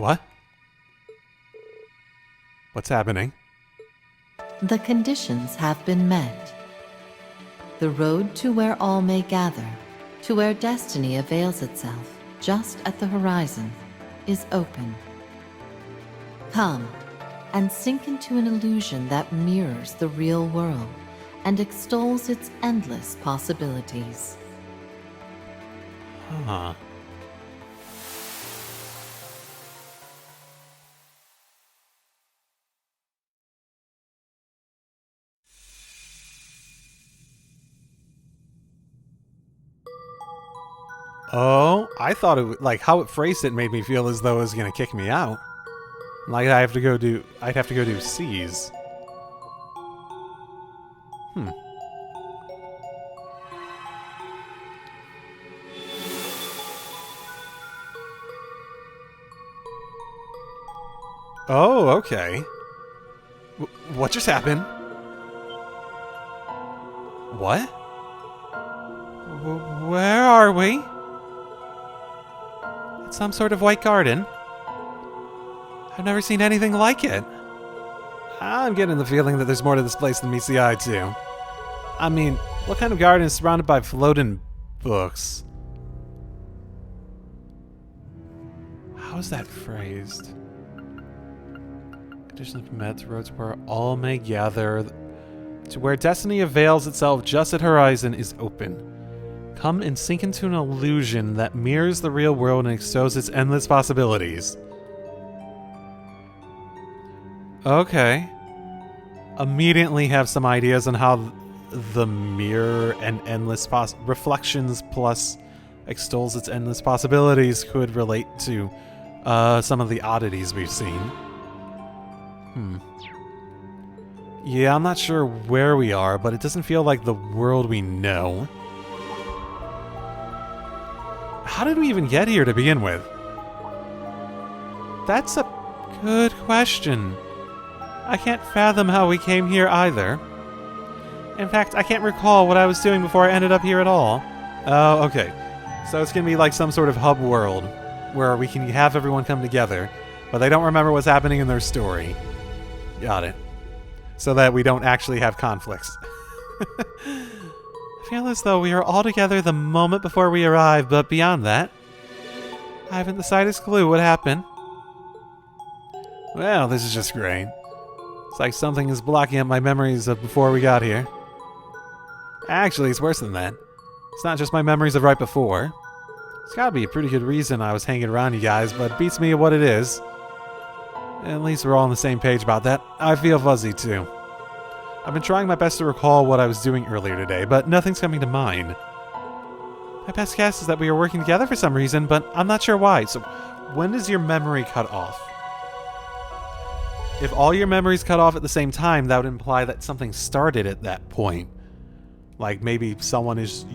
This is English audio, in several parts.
What? What's happening? The conditions have been met. The road to where all may gather, to where destiny avails itself, just at the horizon, is open. Come and sink into an illusion that mirrors the real world and extols its endless possibilities. Huh. Oh, I thought it like how it phrased it made me feel as though it was gonna kick me out. Like I'd have to go do C's. Oh, okay. What just happened? What? Where are we? It's some sort of white garden. I've never seen anything like it. I'm getting the feeling that there's more to this place than meets the eye, too. I mean, what kind of garden is surrounded by floating books? How is that phrased? Conditions met, roads where all may gather, to where destiny avails itself just at horizon is open. Come and sink into an illusion that mirrors the real world and extols its endless possibilities. Okay. Immediately have some ideas on how the mirror and endless reflections plus extols its endless possibilities could relate to some of the oddities we've seen. Yeah, I'm not sure where we are, but it doesn't feel like the world we know. How did we even get here to begin with? That's a good question. I can't fathom how we came here either. In fact, I can't recall what I was doing before I ended up here at all. Oh, okay. So it's gonna be like some sort of hub world, where we can have everyone come together, but they don't remember what's happening in their story. Got it. So that we don't actually have conflicts. I feel as though we are all together the moment before we arrive, but beyond that, I haven't the slightest clue what happened. Well, this is just great. It's like something is blocking up my memories of before we got here. Actually, it's worse than that. It's not just my memories of right before. It's gotta be a pretty good reason I was hanging around you guys, but it beats me at what it is. At least we're all on the same page about that. I feel fuzzy, too. I've been trying my best to recall what I was doing earlier today, but nothing's coming to mind. My best guess is that we were working together for some reason, but I'm not sure why. So, when does your memory cut off? If all your memories cut off at the same time, that would imply that something started at that point. Like maybe someone is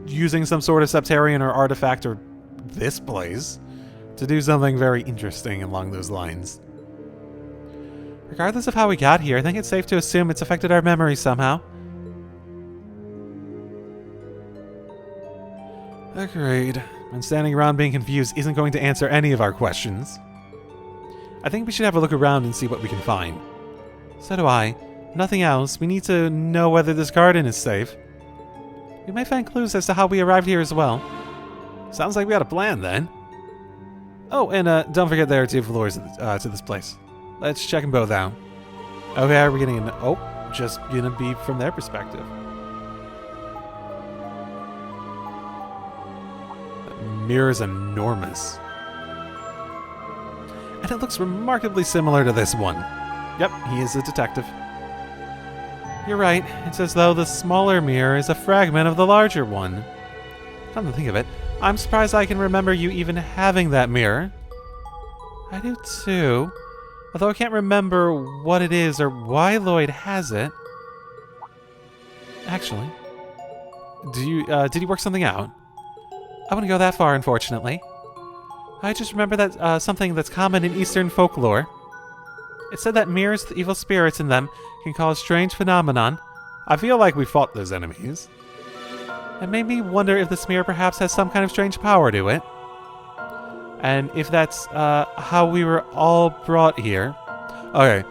using some sort of Septarian or artifact or this place to do something very interesting along those lines. Regardless of how we got here, I think it's safe to assume it's affected our memories somehow. Agreed. And standing around being confused isn't going to answer any of our questions. I think we should have a look around and see what we can find. So do I. Nothing else. We need to know whether this garden is safe. We may find clues as to how we arrived here as well. Sounds like we got a plan then. Oh, and don't forget there are 2 floors to this place. Let's check them both out. Okay, are we getting an... Oh, just gonna be from their perspective. That mirror's enormous. And it looks remarkably similar to this one. Yep, he is a detective. You're right, it's as though the smaller mirror is a fragment of the larger one. Come to think of it, I'm surprised I can remember you even having that mirror. I do too. Although I can't remember what it is or why Lloyd has it. Actually, did he work something out? I wouldn't go that far, unfortunately. I just remember that something that's common in Eastern folklore. It said that mirrors with evil spirits in them can cause strange phenomenon. I feel like we fought those enemies. It made me wonder if this mirror perhaps has some kind of strange power to it. And if that's how we were all brought here... Okay.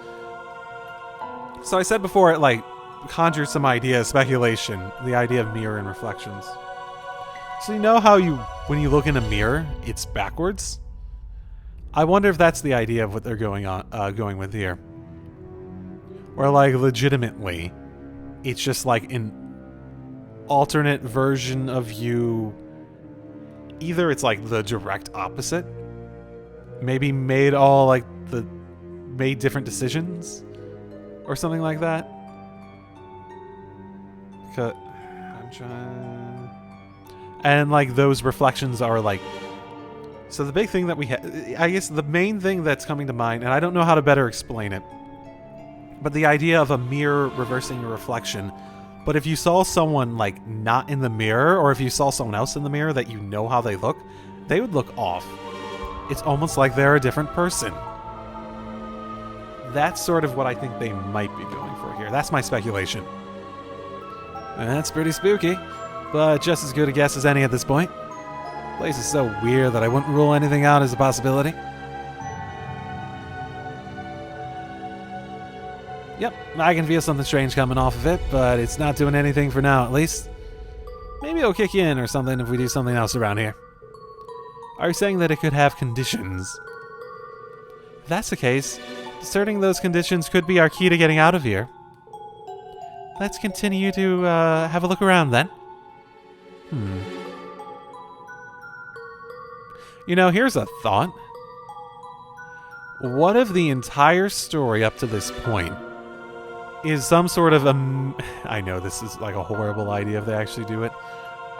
So I said before it, like, conjured some idea, speculation. The idea of mirror and reflections. So you know how when you look in a mirror, it's backwards? I wonder if that's the idea of what they're going with here. Or, like, legitimately, it's just, like, an alternate version of you. Either it's, like, the direct opposite. Maybe made different decisions. Or something like that. I'm trying... And, like, those reflections are, like... So the big thing that we have... I guess the main thing that's coming to mind, and I don't know how to better explain it, but the idea of a mirror reversing a reflection. But if you saw someone, like, not in the mirror, or if you saw someone else in the mirror that you know how they would look off. It's almost like they're a different person. That's sort of what I think they might be going for here. That's my speculation. And that's pretty spooky, but just as good a guess as any at this point. The place is so weird that I wouldn't rule anything out as a possibility. Yep, I can feel something strange coming off of it, but it's not doing anything for now, at least. Maybe it'll kick in or something if we do something else around here. Are you saying that it could have conditions? If that's the case, discerning those conditions could be our key to getting out of here. Let's continue to have a look around then. You know, here's a thought. What if the entire story up to this point is some sort of I know this is like a horrible idea if they actually do it.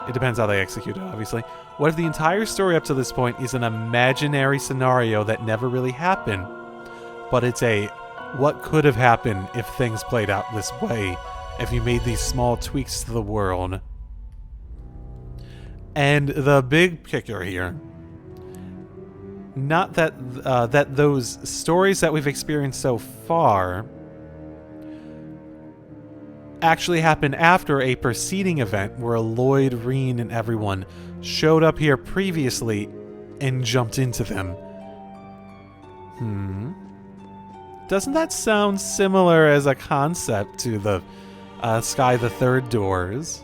It depends how they execute it, obviously. What if the entire story up to this point is an imaginary scenario that never really happened, but it's a what could have happened if things played out this way, if you made these small tweaks to the world. And the big kicker here, not that that those stories that we've experienced so far actually happened after a preceding event where Lloyd, Reen, and everyone showed up here previously and jumped into them. Doesn't that sound similar as a concept to the Sky the Third doors?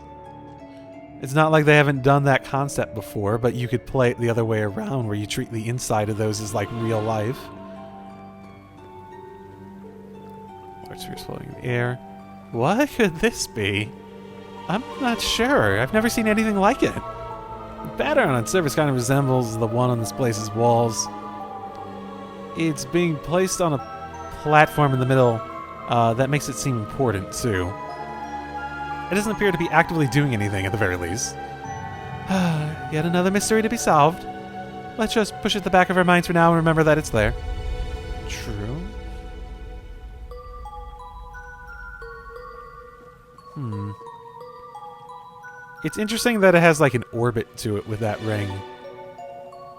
It's not like they haven't done that concept before, but you could play it the other way around where you treat the inside of those as like real life. Large spheres floating in the air. What could this be? I'm not sure. I've never seen anything like it. The pattern on its surface kind of resembles the one on this place's walls. It's being placed on a platform in the middle that makes it seem important, too. It doesn't appear to be actively doing anything, at the very least. Yet another mystery to be solved. Let's just push it at the back of our minds for now and remember that it's there. True. It's interesting that it has like an orbit to it with that ring.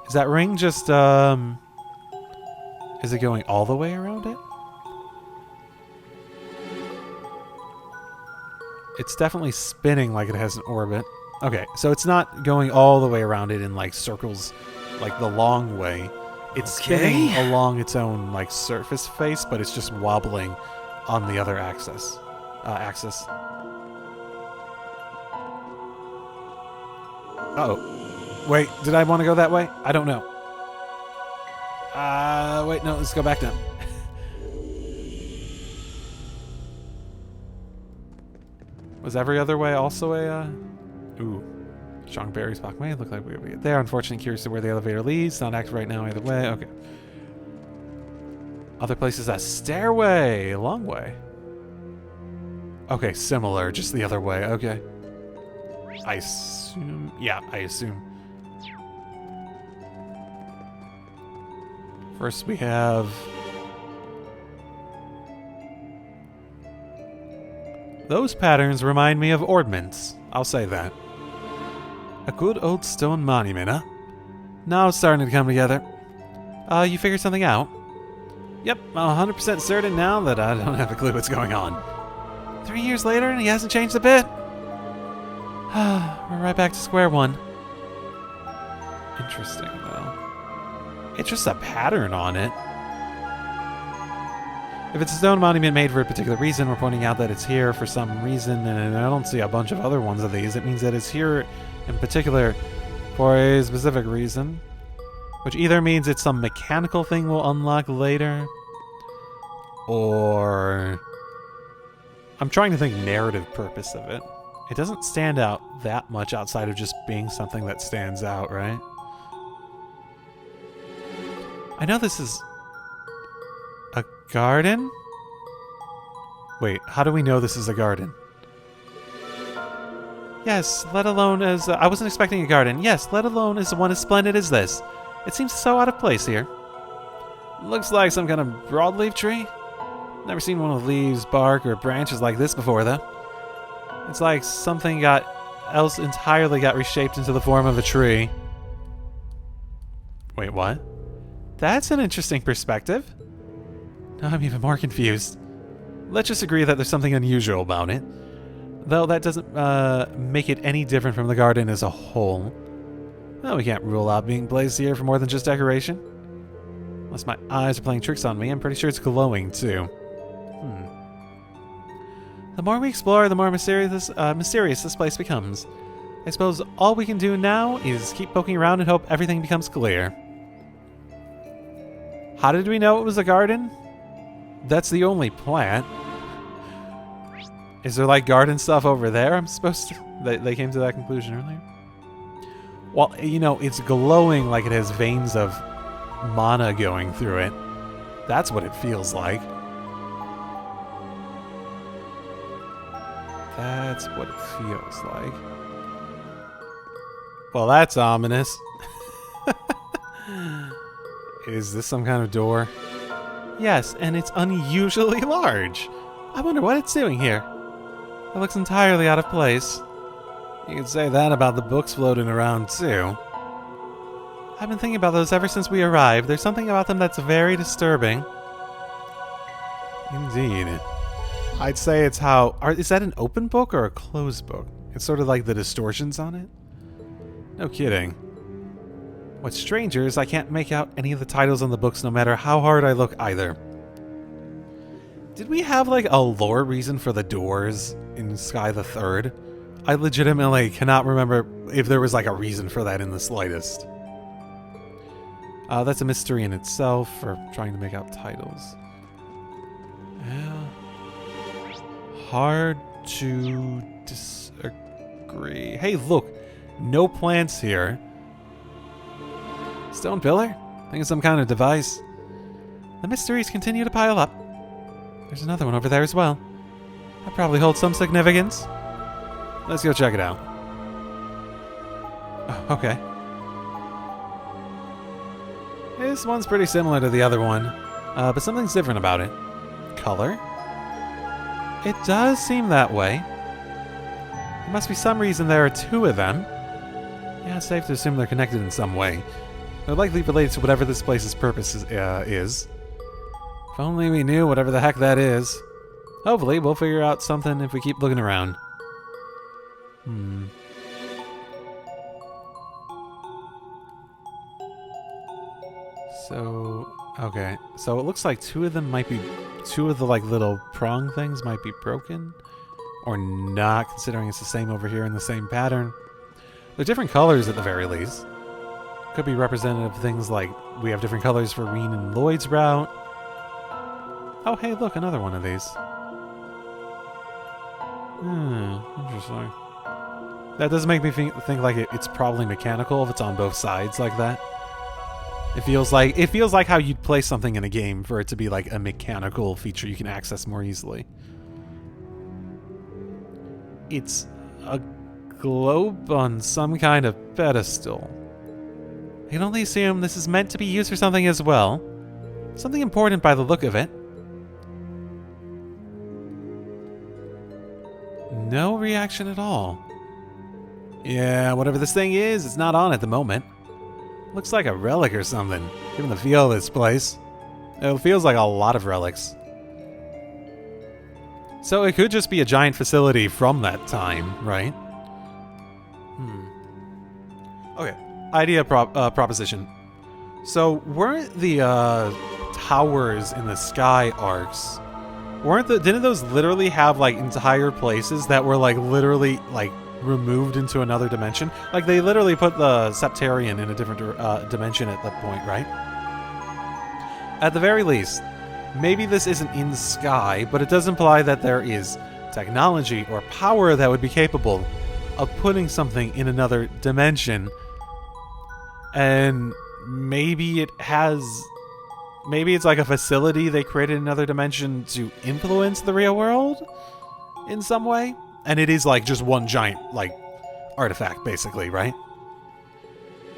Is that ring just, is it going all the way around it? It's definitely spinning like it has an orbit. Okay, so it's not going all the way around it in like circles, like the long way. It's spinning along its own like surface face, but it's just wobbling on the other axis. Uh-oh. Wait, did I want to go that way? I don't know. Wait, no, let's go back down. Was every other way also a, Ooh. Strong berries block way. Look like we're gonna get there. Unfortunately, curious to where the elevator leads. Not active right now either way. Okay. Other places, a stairway. Long way. Okay, similar. Just the other way. Okay. I assume... Yeah, I assume. First we have... Those patterns remind me of ordnance. I'll say that. A good old stone monument, huh? Now it's starting to come together. You figured something out? Yep, I'm 100% certain now that I don't have a clue what's going on. 3 years later and he hasn't changed a bit? We're right back to square one. Interesting, though. It's just a pattern on it. If it's a stone monument made for a particular reason, we're pointing out that it's here for some reason, and I don't see a bunch of other ones of these. It means that it's here in particular for a specific reason, which either means it's some mechanical thing we'll unlock later, or... I'm trying to think narrative purpose of it. It doesn't stand out that much outside of just being something that stands out, right? I know this is a garden? Wait, how do we know this is a garden? Yes, let alone as... I wasn't expecting a garden. Yes, let alone as one as splendid as this. It seems so out of place here. Looks like some kind of broadleaf tree. Never seen one with leaves, bark, or branches like this before, though. It's like something else entirely got reshaped into the form of a tree. Wait, what? That's an interesting perspective. Now I'm even more confused. Let's just agree that there's something unusual about it. Though that doesn't make it any different from the garden as a whole. Well, we can't rule out being placed here for more than just decoration. Unless my eyes are playing tricks on me, I'm pretty sure it's glowing too. The more we explore, the more mysterious this place becomes. I suppose all we can do now is keep poking around and hope everything becomes clear. How did we know it was a garden? That's the only plant. Is there like garden stuff over there? I'm supposed to... They came to that conclusion earlier. Well, you know, it's glowing like it has veins of mana going through it. That's what it feels like. That's what it feels like. Well, that's ominous. Is this some kind of door? Yes, and it's unusually large. I wonder what it's doing here. It looks entirely out of place. You could say that about the books floating around, too. I've been thinking about those ever since we arrived. There's something about them that's very disturbing. Indeed. I'd say it's how... is that an open book or a closed book? It's sort of like the distortions on it? No kidding. What's stranger is I can't make out any of the titles on the books no matter how hard I look either. Did we have like a lore reason for the doors in Sky the Third? I legitimately cannot remember if there was like a reason for that in the slightest. That's a mystery in itself for trying to make out titles. Yeah. Hard to disagree. Hey, look. No plants here. Stone pillar? I think it's some kind of device. The mysteries continue to pile up. There's another one over there as well. That probably holds some significance. Let's go check it out. Oh, okay. This one's pretty similar to the other one, but something's different about it. Color? It does seem that way. There must be some reason there are two of them. Yeah, it's safe to assume they're connected in some way. They're likely related to whatever this place's purpose is. If only we knew whatever the heck that is. Hopefully, we'll figure out something if we keep looking around. So, okay. So it looks like two of them might be... Two of the, like, little prong things might be broken. Or not, considering it's the same over here in the same pattern. They're different colors at the very least. Could be representative of things like we have different colors for Reen and Lloyd's route. Oh, hey, look, another one of these. Interesting. That does make me think like it's probably mechanical if it's on both sides like that. It feels like how you'd play something in a game for it to be like a mechanical feature you can access more easily. It's a globe on some kind of pedestal. I can only assume this is meant to be used for something as well. Something important by the look of it. No reaction at all. Yeah, whatever this thing is, it's not on at the moment. Looks like a relic or something, given the feel of this place. It feels like a lot of relics. So it could just be a giant facility from that time, right? Okay, idea proposition. So, weren't the towers in the sky arcs, didn't those literally have, like, entire places that were, like, literally, like, removed into another dimension? Like, they literally put the Septarian in a different dimension at that point, right? At the very least, maybe this isn't in the sky, but it does imply that there is technology or power that would be capable of putting something in another dimension. And maybe it's like a facility they created in another dimension to influence the real world in some way. And it is like just one giant, like, artifact, basically, right?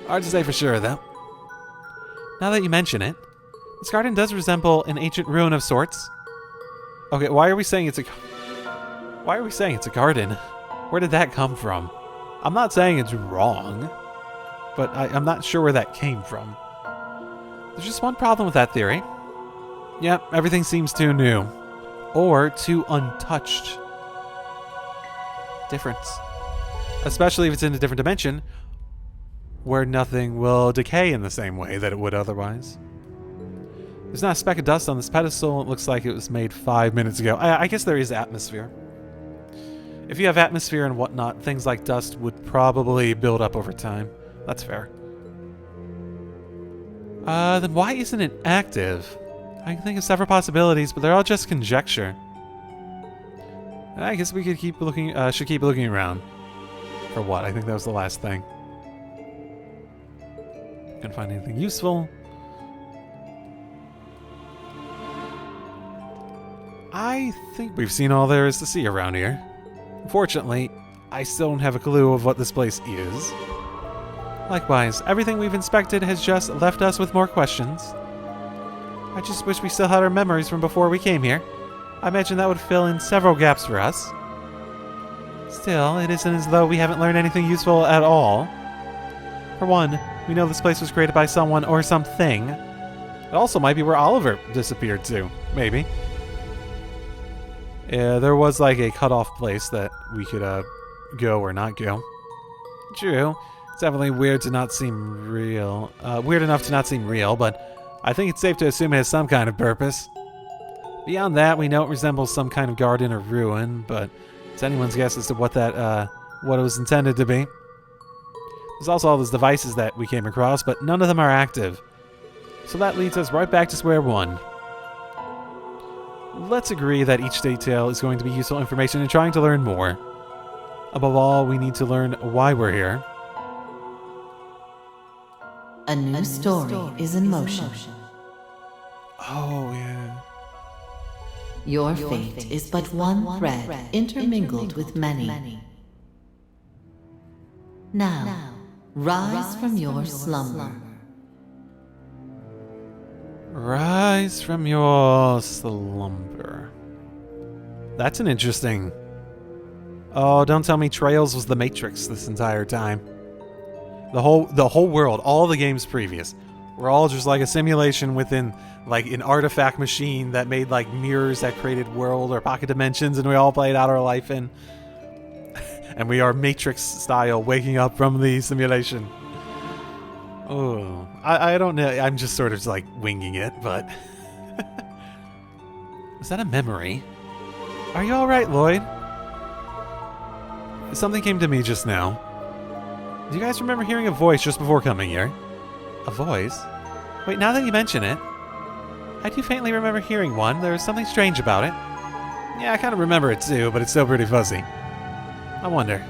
Hard to say for sure, though. Now that you mention it, this garden does resemble an ancient ruin of sorts. Okay, why are we saying it's a garden? Where did that come from? I'm not saying it's wrong, but I'm not sure where that came from. There's just one problem with that theory. Yep, everything seems too new. Or too untouched. Difference. Especially if it's in a different dimension, where nothing will decay in the same way that it would otherwise. There's not a speck of dust on this pedestal. It looks like it was made 5 minutes ago. I guess there is atmosphere. If you have atmosphere and whatnot, things like dust would probably build up over time. That's fair. Then why isn't it active? I can think of several possibilities, but they're all just conjecture. I guess we could keep looking. Should keep looking around. For what? I think that was the last thing. Can't find anything useful. I think we've seen all there is to see around here. Unfortunately, I still don't have a clue of what this place is. Likewise, everything we've inspected has just left us with more questions. I just wish we still had our memories from before we came here. I imagine that would fill in several gaps for us. Still, it isn't as though we haven't learned anything useful at all. For one, we know this place was created by someone or something. It also might be where Oliver disappeared to, maybe. Yeah, there was like a cutoff place that we could go or not go. True. It's definitely weird to not seem real. Weird enough to not seem real, but I think it's safe to assume it has some kind of purpose. Beyond that, we know it resembles some kind of garden or ruin, but it's anyone's guess as to what it was intended to be. There's also all those devices that we came across, but none of them are active. So that leads us right back to square one. Let's agree that each detail is going to be useful information in trying to learn more. Above all, we need to learn why we're here. A new story is in motion. Oh, yeah. Your fate is but one thread intermingled with many. Now, rise from your slumber. Rise from your slumber. That's an interesting... Oh, don't tell me Trails was the Matrix this entire time. The whole world, all the games previous, were all just like a simulation within like an artifact machine that made like mirrors that created world or pocket dimensions, and we all played out our life in. And we are Matrix style waking up from the simulation. Oh, I don't know. I'm just sort of like winging it, but... Is that a memory? Are you alright, Lloyd? Something came to me just now. Do you guys remember hearing a voice just before coming here? A voice? Wait, now that you mention it, I do faintly remember hearing one. There was something strange about it. Yeah, I kind of remember it too, but it's still pretty fuzzy. I wonder.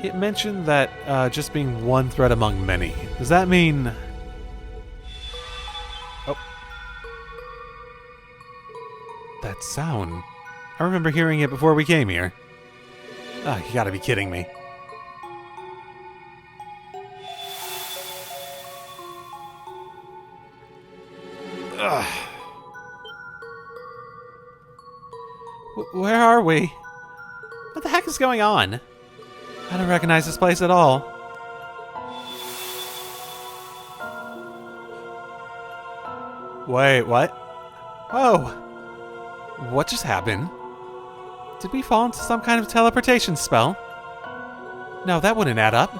It mentioned that just being one thread among many. Does that mean... Oh. That sound. I remember hearing it before we came here. Ah, you gotta be kidding me. Ugh. Where are we? What the heck is going on? I don't recognize this place at all. Wait, what? Whoa! What just happened? Did we fall into some kind of teleportation spell? No, that wouldn't add up.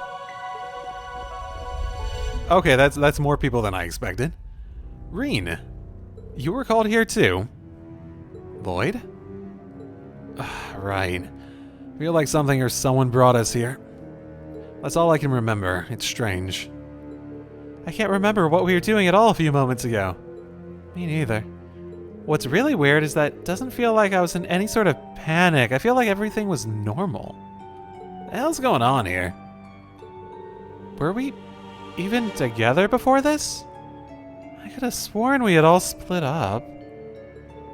Okay, that's more people than I expected. Reen, you were called here too. Lloyd? Right. Feel like something or someone brought us here. That's all I can remember. It's strange. I can't remember what we were doing at all a few moments ago. Me neither. What's really weird is that it doesn't feel like I was in any sort of panic. I feel like everything was normal. What the hell's going on here? Were we even together before this? I could have sworn we had all split up.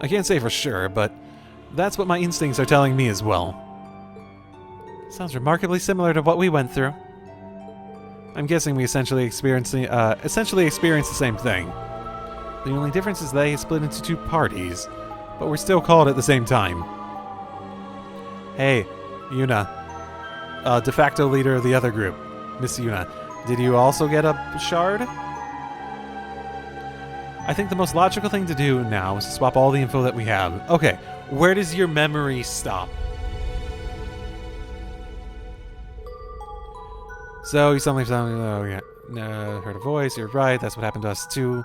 I can't say for sure, but that's what my instincts are telling me as well. Sounds remarkably similar to what we went through. I'm guessing we essentially experienced the same thing. The only difference is they split into two parties, but we're still called at the same time. Hey, Yuna, de facto leader of the other group, Miss Yuna, did you also get a shard? I think the most logical thing to do now is to swap all the info that we have. Okay, where does your memory stop? So you suddenly oh yeah, no, heard a voice, you're right, that's what happened to us too.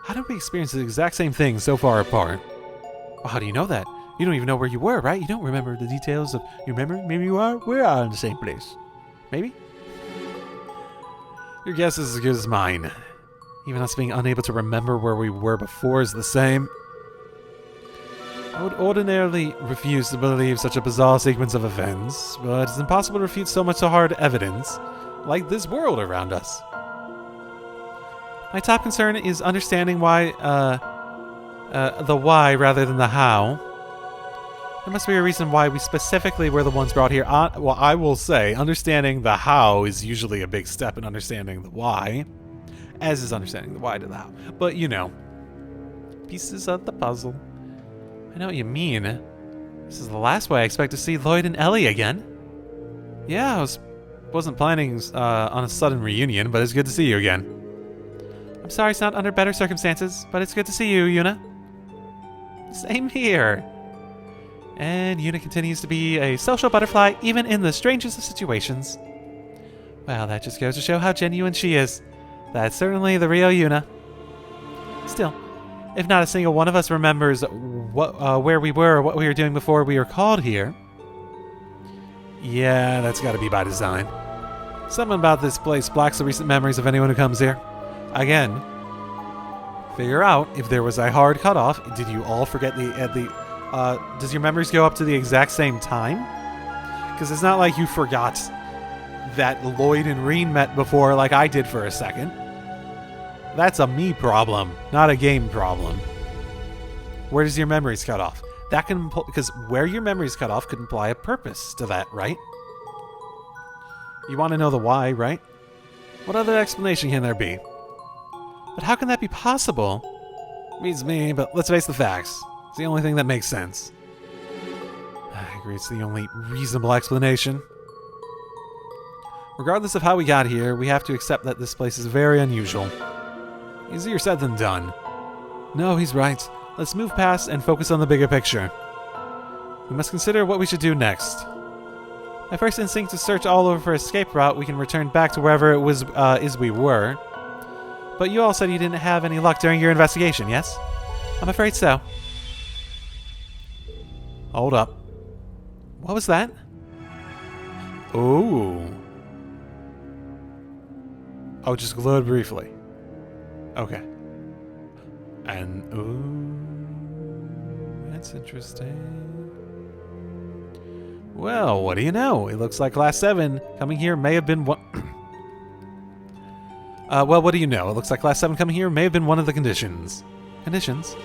How did we experience the exact same thing so far apart? Well, how do you know that? You don't even know where you were, right? You don't remember the details of your memory? Maybe you are? We're all in the same place. Maybe? Your guess is as good as mine. Even us being unable to remember where we were before is the same. I would ordinarily refuse to believe such a bizarre sequence of events, but it's impossible to refute so much hard evidence, like this world around us. My top concern is understanding why, the why rather than the how. There must be a reason why we specifically were the ones brought here. Well, I will say, understanding the how is usually a big step in understanding the why, as is understanding the why to the how. But, you know, pieces of the puzzle. I know what you mean. This is the last way I expect to see Lloyd and Ellie again. Yeah, wasn't planning on a sudden reunion, but it's good to see you again. I'm sorry it's not under better circumstances, but it's good to see you, Yuna. Same here. And Yuna continues to be a social butterfly, even in the strangest of situations. Well, that just goes to show how genuine she is. That's certainly the real Yuna. Still, if not a single one of us remembers where we were or what we were doing before we were called here, yeah, that's got to be by design. Something about this place blocks the recent memories of anyone who comes here. Again, figure out if there was a hard cutoff. Did you all forget does your memories go up to the exact same time? Because it's not like you forgot that Lloyd and Reen met before like I did for a second. That's a me problem, not a game problem. Where does your memories cut off? That can, because where your memories cut off could imply a purpose to that, right? You want to know the why, right? What other explanation can there be? But how can that be possible? Beats me, but let's face the facts. It's the only thing that makes sense. I agree, it's the only reasonable explanation. Regardless of how we got here, we have to accept that this place is very unusual. Easier said than done. No, he's right. Let's move past and focus on the bigger picture. We must consider what we should do next. My first instinct is to search all over for an escape route we can return back to wherever it was we were. But you all said you didn't have any luck during your investigation, yes? I'm afraid so. Hold up. What was that? Ooh. Oh, just glowed briefly. Okay. And, ooh, that's interesting. Well, what do you know? It looks like Class 7 coming here may have been one... well, what do you know? It looks like Class 7 coming here may have been one of the conditions. Conditions?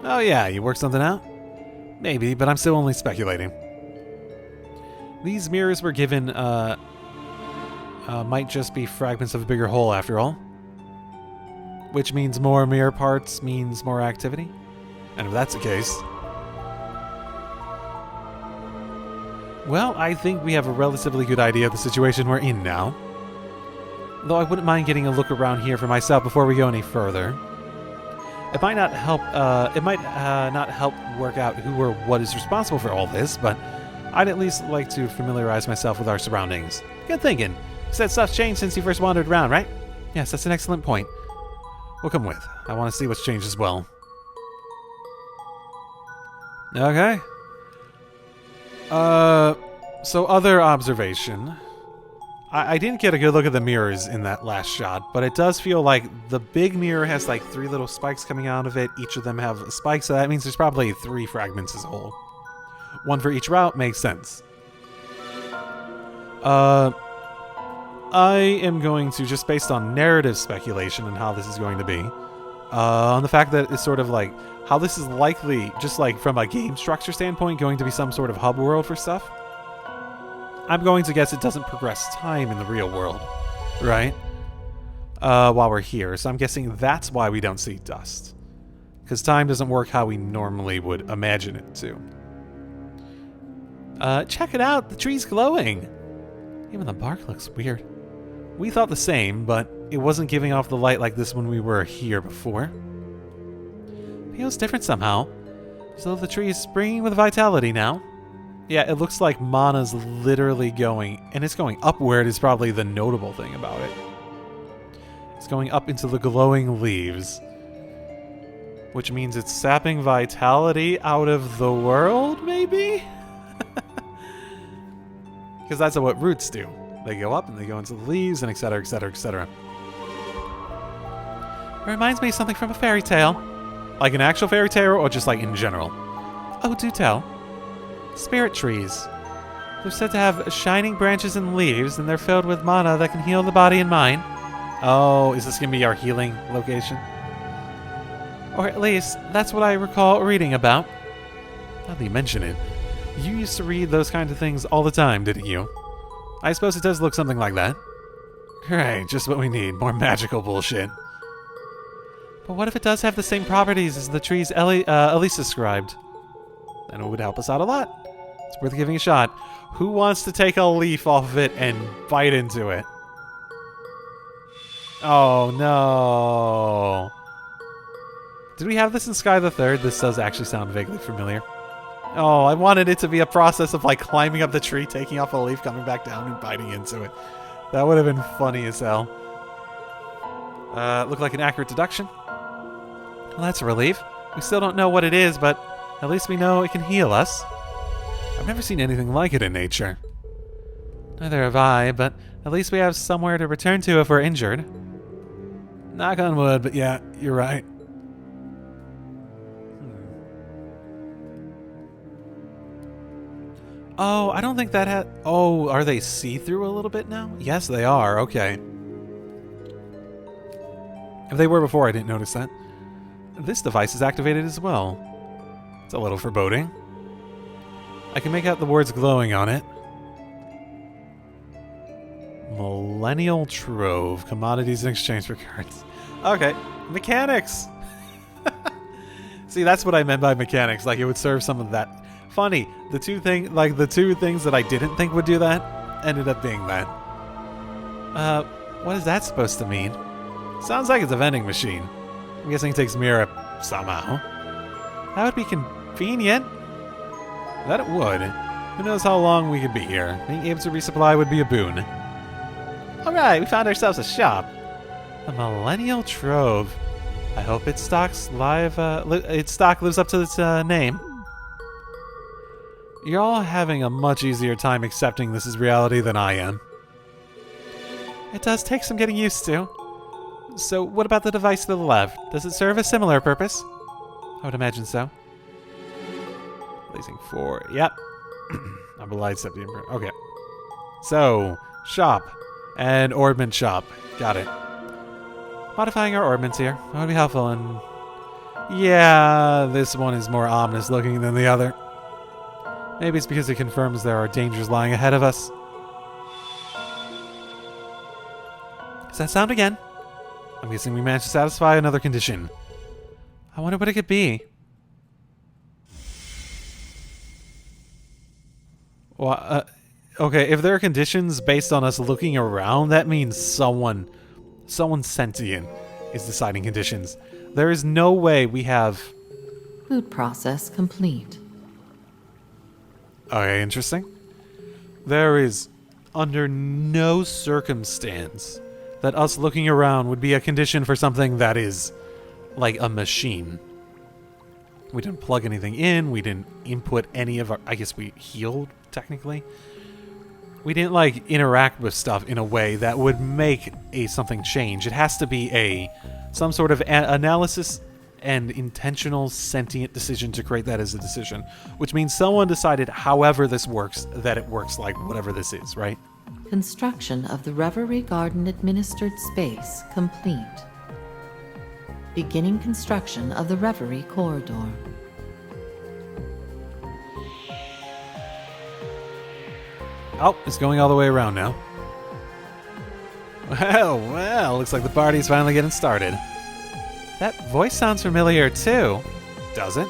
Oh yeah, you worked something out? Maybe, but I'm still only speculating. These mirrors were given, might just be fragments of a bigger whole after all. Which means more mirror parts means more activity. And if that's the case... well, I think we have a relatively good idea of the situation we're in now. Though I wouldn't mind getting a look around here for myself before we go any further. It might not help, not help work out who or what is responsible for all this, but I'd at least like to familiarize myself with our surroundings. Good thinking. You said stuff's changed since you first wandered around, right? Yes, that's an excellent point. We'll come with. I want to see what's changed as well. Okay. So other observation. I didn't get a good look at the mirrors in that last shot, but it does feel like the big mirror has like 3 little spikes coming out of it. Each of them have a spike, so that means there's probably 3 fragments as a whole. 1 for each route makes sense. I am going to, just based on narrative speculation and how this is going to be, on the fact that it's sort of like, how this is likely, just like from a game structure standpoint, going to be some sort of hub world for stuff. I'm going to guess it doesn't progress time in the real world, right? While we're here, so I'm guessing that's why we don't see dust. Because time doesn't work how we normally would imagine it to. Check it out, the tree's glowing! Even the bark looks weird. We thought the same, but it wasn't giving off the light like this when we were here before. Feels different somehow. So the tree is springing with vitality now. Yeah, it looks like mana's literally going, and it's going upward is probably the notable thing about it. It's going up into the glowing leaves. Which means it's sapping vitality out of the world, maybe? Because that's what roots do. They go up and they go into the leaves and etc, etc, etc. It reminds me of something from a fairy tale. Like an actual fairy tale or just like in general? Oh, do tell. Spirit trees. They're said to have shining branches and leaves, and they're filled with mana that can heal the body and mind. Oh, is this going to be our healing location? Or at least, that's what I recall reading about. Now that you mention it, you used to read those kinds of things all the time, didn't you? I suppose it does look something like that. Great, just what we need. More magical bullshit. But what if it does have the same properties as the trees Elise described? Then it would help us out a lot. It's worth giving a shot. Who wants to take a leaf off of it and bite into it? Oh, no. Did we have this in Sky the Third? This does actually sound vaguely familiar. Oh, I wanted it to be a process of like climbing up the tree, taking off a leaf, coming back down, and biting into it. That would have been funny as hell. Looked like an accurate deduction. Well, that's a relief. We still don't know what it is, but at least we know it can heal us. I've never seen anything like it in nature. Neither have I, but at least we have somewhere to return to if we're injured. Knock on wood, but yeah, you're right. Oh, I don't think that had... Oh, are they see-through a little bit now? Yes, they are. Okay. If they were before, I didn't notice that. This device is activated as well. It's a little foreboding. I can make out the words glowing on it. Millennial Trove. Commodities in exchange for cards. Okay. Mechanics! See, that's what I meant by mechanics. Like, it would serve some of that... Funny, the two things that I didn't think would do that ended up being that. What is that supposed to mean? Sounds like it's a vending machine. I'm guessing it takes Mira somehow. That would be convenient. That it would. Who knows how long we could be here. Being able to resupply would be a boon. Alright, we found ourselves a shop. The Millennial Trove. I hope its stock lives up to its name. You're all having a much easier time accepting this is reality than I am. It does take some getting used to. So, what about the device to the left? Does it serve a similar purpose? I would imagine so. Blazing 4. Yep. I'm a light septium. Okay. So, shop. And orbment shop. Got it. Modifying our orbments here. That would be helpful, and... Yeah, this one is more ominous looking than the other. Maybe it's because it confirms there are dangers lying ahead of us. Does that sound again? I'm guessing we managed to satisfy another condition. I wonder what it could be. Well, okay, if there are conditions based on us looking around, that means someone sentient is deciding conditions. There is no way we have... Food process complete. Okay, interesting. There is, under no circumstance, that us looking around would be a condition for something that is like a machine. We didn't plug anything in. We didn't input any of our... I guess we healed, technically. We didn't, like, interact with stuff in a way that would make something change. It has to be some sort of analysis and intentional sentient decision to create that as a decision. Which means someone decided, however this works, that it works like whatever this is, right? Construction of the Reverie Garden administered space complete. Beginning construction of the Reverie Corridor. Oh, it's going all the way around now. Well, looks like the party's finally getting started. That voice sounds familiar too, does it?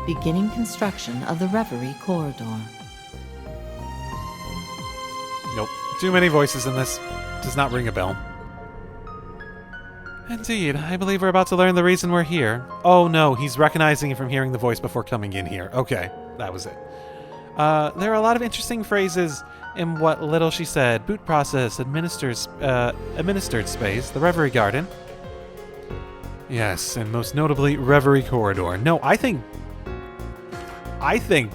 Beginning construction of the Reverie Corridor. Nope. Too many voices in this. Does not ring a bell. Indeed, I believe we're about to learn the reason we're here. Oh no, he's recognizing it from hearing the voice before coming in here. Okay, that was it. There are a lot of interesting phrases in what little she said. Boot process, administered space, the Reverie Garden. Yes, and most notably, Reverie Corridor. No, I think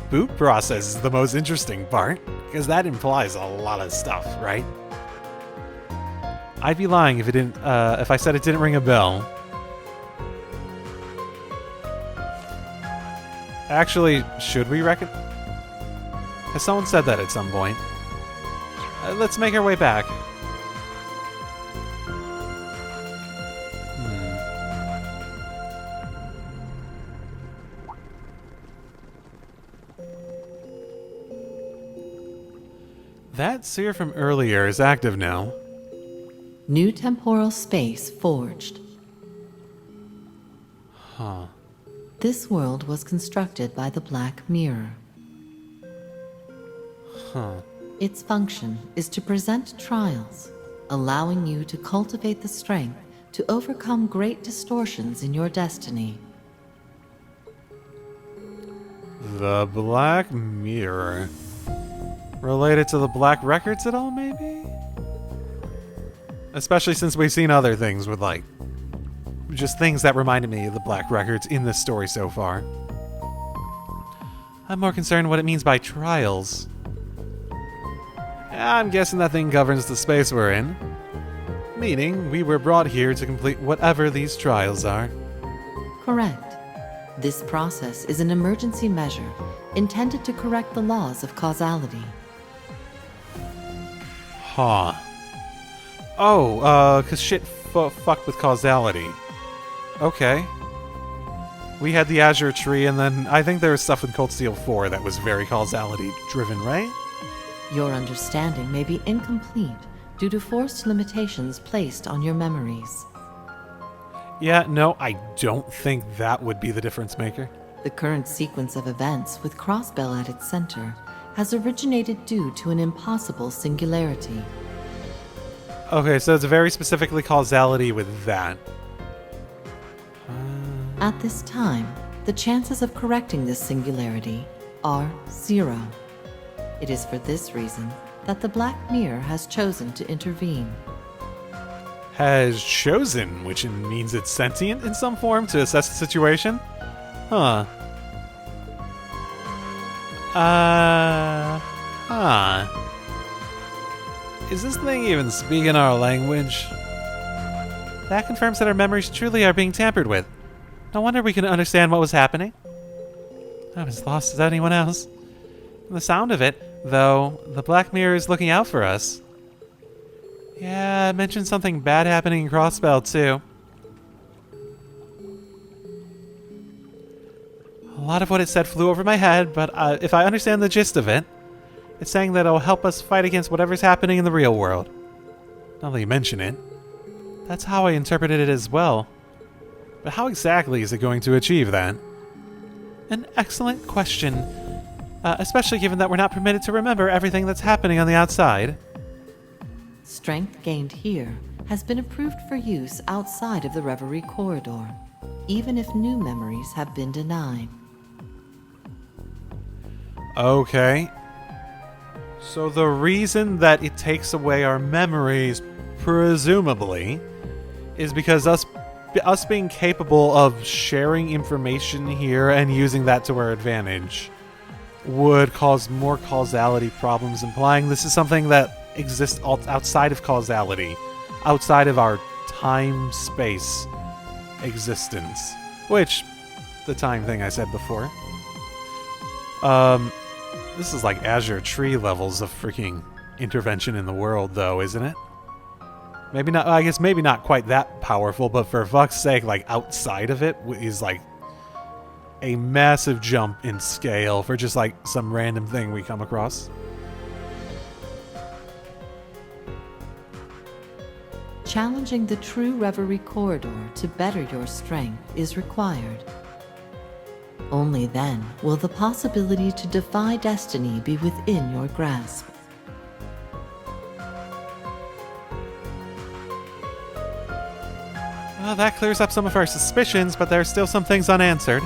boot process is the most interesting part, because that implies a lot of stuff, right? I'd be lying if if I said it didn't ring a bell. Actually, should we reckon? Has someone said that at some point? Let's make our way back. That sphere from earlier is active now. New temporal space forged. Huh. This world was constructed by the Black Mirror. Huh. Its function is to present trials, allowing you to cultivate the strength to overcome great distortions in your destiny. The Black Mirror. Related to the Black Records at all, maybe? Especially since we've seen other things with, like, just things that reminded me of the Black Records in this story so far. I'm more concerned what it means by trials. I'm guessing that thing governs the space we're in. Meaning, we were brought here to complete whatever these trials are. Correct. This process is an emergency measure intended to correct the laws of causality. Huh. Oh, 'cause shit fucked with causality. Okay. We had the Azure Tree, and then I think there was stuff in Cold Steel 4 that was very causality-driven, right? Your understanding may be incomplete due to forced limitations placed on your memories. Yeah, no, I don't think that would be the difference maker. The current sequence of events with Crossbell at its center has originated due to an impossible singularity. Okay, so it's very specifically causality with that. At this time, the chances of correcting this singularity are 0. It is for this reason that the Black Mirror has chosen to intervene. Has chosen, which means it's sentient in some form to assess the situation? Huh. Is this thing even speaking our language? That confirms that our memories truly are being tampered with. No wonder we couldn't understand what was happening. I'm as lost as anyone else. From the sound of it, though, the Black Mirror is looking out for us. Yeah, it mentioned something bad happening in Crossbell, too. A lot of what it said flew over my head, but if I understand the gist of it, it's saying that it'll help us fight against whatever's happening in the real world. Now that you mention it, that's how I interpreted it as well. But how exactly is it going to achieve that? An excellent question, especially given that we're not permitted to remember everything that's happening on the outside. Strength gained here has been approved for use outside of the Reverie Corridor, even if new memories have been denied. Okay. So the reason that it takes away our memories, presumably, is because us being capable of sharing information here and using that to our advantage would cause more causality problems, implying this is something that exists outside of causality, outside of our time-space existence. Which, the time thing I said before. This is like Azure Tree levels of freaking intervention in the world, though, isn't it? Maybe not, I guess maybe not quite that powerful, but for fuck's sake, like, outside of it is, like, a massive jump in scale for just, like, some random thing we come across. Challenging the true reverie corridor to better your strength is required. Only then will the possibility to defy destiny be within your grasp. Well, that clears up some of our suspicions, but there are still some things unanswered.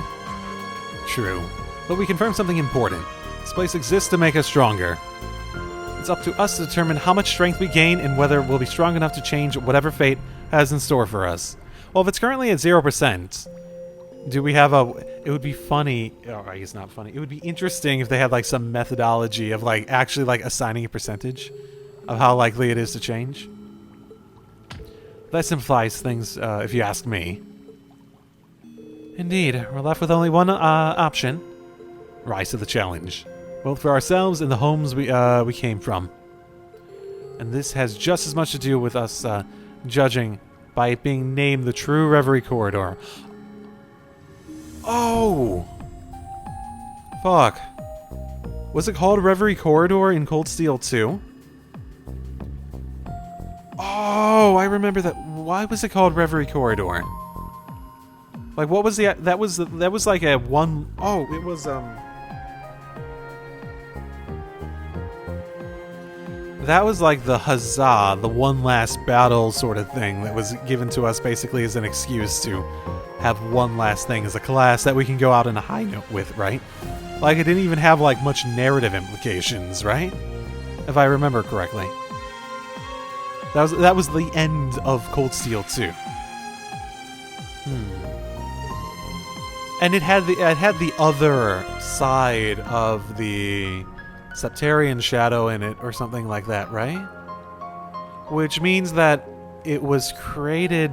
True, but we confirmed something important. This place exists to make us stronger. It's up to us to determine how much strength we gain and whether we'll be strong enough to change whatever fate has in store for us. Well, if it's currently at 0%, do we have a... It would be funny... Oh, I guess not funny. It would be interesting if they had, like, some methodology of, like, actually, like, assigning a percentage of how likely it is to change. That simplifies things, if you ask me. Indeed, we're left with only one option. Rise to the challenge. Both for ourselves and the homes we came from. And this has just as much to do with us judging by it being named the True Reverie Corridor. Oh! Fuck. Was it called Reverie Corridor in Cold Steel 2? Oh, I remember that. Why was it called Reverie Corridor? Like, what was the... That was like a one... Oh, it was, That was like the huzzah, the one last battle sort of thing that was given to us basically as an excuse to have one last thing as a class that we can go out on a high note with, right? Like, it didn't even have, like, much narrative implications, right? If I remember correctly. That was the end of Cold Steel 2. And it had the other side of the Septarian Shadow in it, or something like that, right? Which means that it was created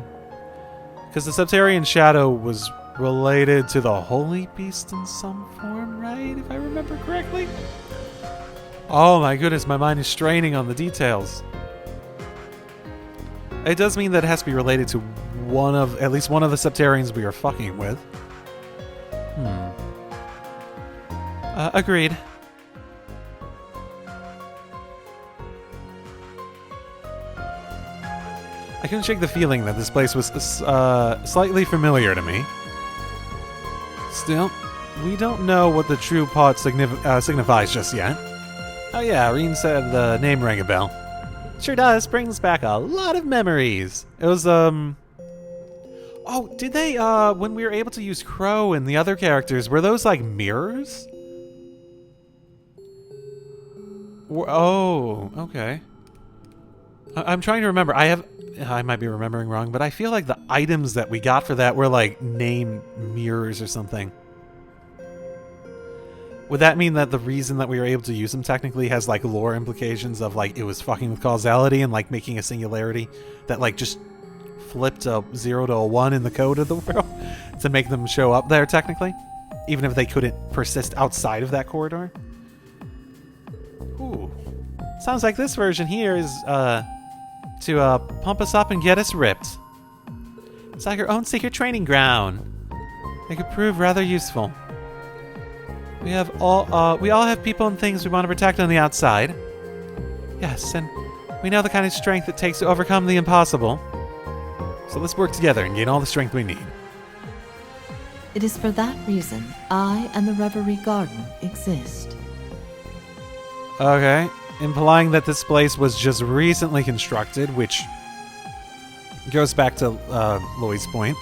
because the Septarian Shadow was related to the Holy Beast in some form, right? If I remember correctly. Oh my goodness, my mind is straining on the details. It does mean that it has to be related to at least one of the Septarians we are fucking with. Agreed. I couldn't shake the feeling that this place was slightly familiar to me. Still, we don't know what the true plot signifies just yet. Oh yeah, Reen said the name rang a bell. Sure does, brings back a lot of memories. It was, Oh, did they, when we were able to use Crow and the other characters, were those, like, mirrors? Oh, okay. I'm trying to remember. I might be remembering wrong, but I feel like the items that we got for that were, like, named mirrors or something. Would that mean that the reason that we were able to use them technically has, like, lore implications of, like, it was fucking with causality and, like, making a singularity that, like, just flipped a 0 to a 1 in the code of the world to make them show up there, technically? Even if they couldn't persist outside of that corridor? Ooh. Sounds like this version here is, to pump us up and get us ripped. It's like our own secret training ground. It could prove rather useful. We all have people and things we want to protect on the outside. Yes, and we know the kind of strength it takes to overcome the impossible. So let's work together and gain all the strength we need. It is for that reason I and the Reverie Garden exist. Okay. Implying that this place was just recently constructed, which goes back to Lloyd's point.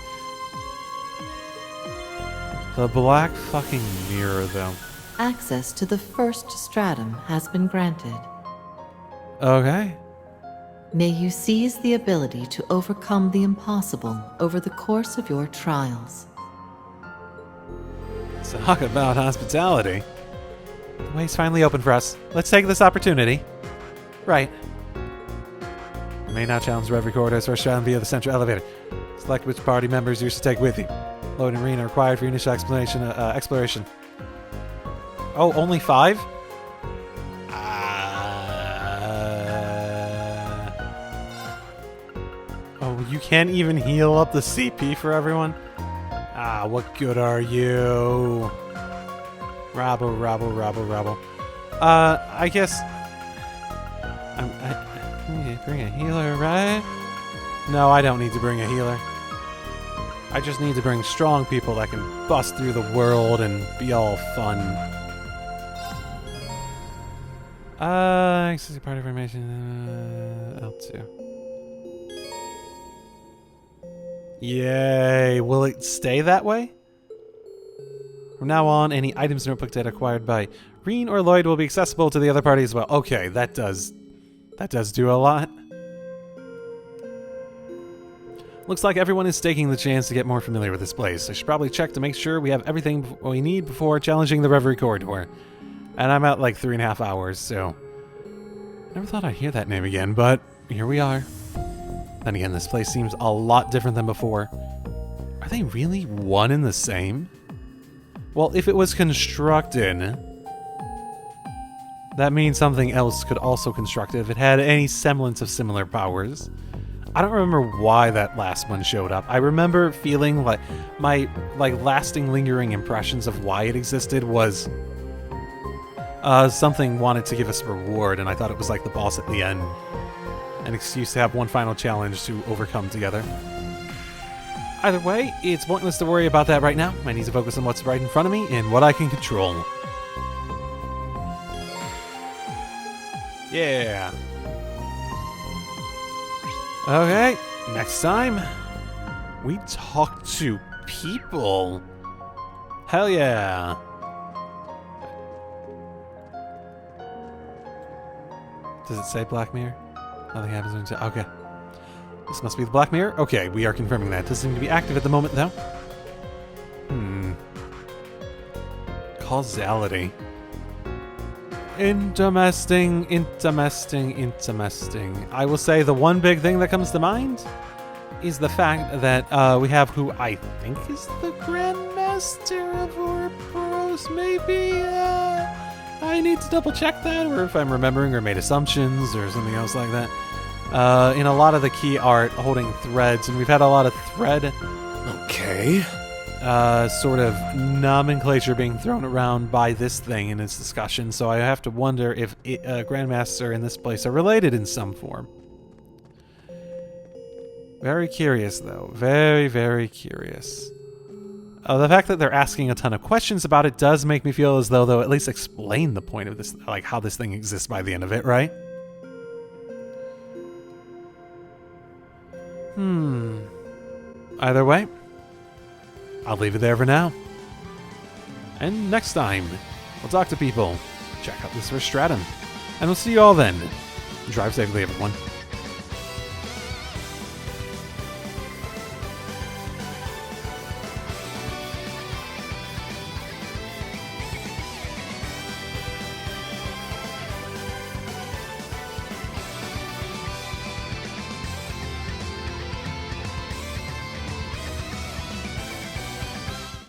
The black fucking mirror, though. access to the first stratum has been granted. Okay. May you seize the ability to overcome the impossible over the course of your trials. Talk about hospitality. The way's finally open for us. Let's take this opportunity. Right. You may now challenge Reverie Corridors or stratum via the central elevator. Select which party members you wish to take with you. Load and arena required for your initial exploration. Oh, only 5? Oh, you can't even heal up the CP for everyone? What good are you? Rabble. I guess... I bring a healer, right? No, I don't need to bring a healer. I just need to bring strong people that can bust through the world and be all fun. Access to party information, L2. Yay, will it stay that way? From now on, any items and notebook data acquired by Reen or Lloyd will be accessible to the other party as well. Okay, that does do a lot. Looks like everyone is taking the chance to get more familiar with this place. I should probably check to make sure we have everything we need before challenging the Reverie Corridor. And I'm at like 3.5 hours, so... Never thought I'd hear that name again, but here we are. Then again, this place seems a lot different than before. Are they really one and the same? Well, if it was constructed, that means something else could also construct it if it had any semblance of similar powers. I don't remember why that last one showed up. I remember feeling like my lasting lingering impressions of why it existed was something wanted to give us a reward, and I thought it was like the boss at the end. An excuse to have one final challenge to overcome together. Either way, it's pointless to worry about that right now. I need to focus on what's right in front of me and what I can control. Yeah. Okay, next time, we talk to people. Hell yeah. Does it say Black Mirror? Nothing happens until... Okay. This must be the Black Mirror? Okay, we are confirming that. Doesn't seem to be active at the moment, though. Causality. Interesting. I will say the one big thing that comes to mind is the fact that we have who I think is the Grandmaster of Ouroboros, maybe? I need to double check that, or if I'm remembering or made assumptions or something else like that. In a lot of the key art holding threads, and we've had a lot of thread... Okay. Sort of nomenclature being thrown around by this thing in its discussion, so I have to wonder if Grandmaster and this place are related in some form. Very curious, though. Very, very curious. The fact that they're asking a ton of questions about it does make me feel as though they'll at least explain the point of this, like how this thing exists by the end of it, right? Either way, I'll leave it there for now. And next time, we'll talk to people, check out this first stratum, and we'll see you all then. Drive safely, everyone.